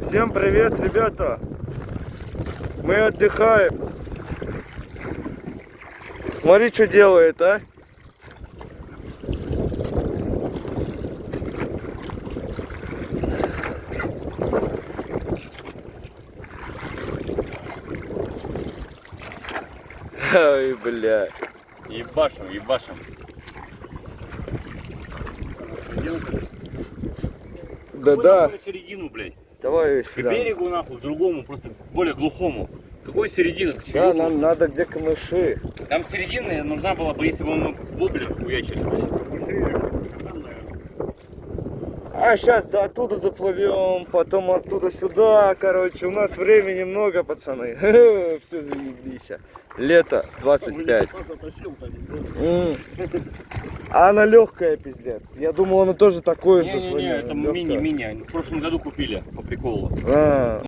Всем привет, ребята! Мы отдыхаем. Смотри, что делает, а? Ой, бля. Ебашим, ебашим. Да-да. Какую середину, блядь? Давай К сюда. берегу, нахуй, к другому, просто более глухому. Какой середина? Ты чё, Да, ёбнулся? нам надо где камыши. Там середина нужна была бы, если бы мы вобли хуячили, блядь. А сейчас до оттуда доплывем, потом оттуда сюда. Короче, у нас времени много, пацаны. Все, заебись. Лето 25. А она легкая, пиздец. Я думал, она тоже такое же. Не-не-не, это лёгкое. мини-мини. В прошлом году купили по приколу. А,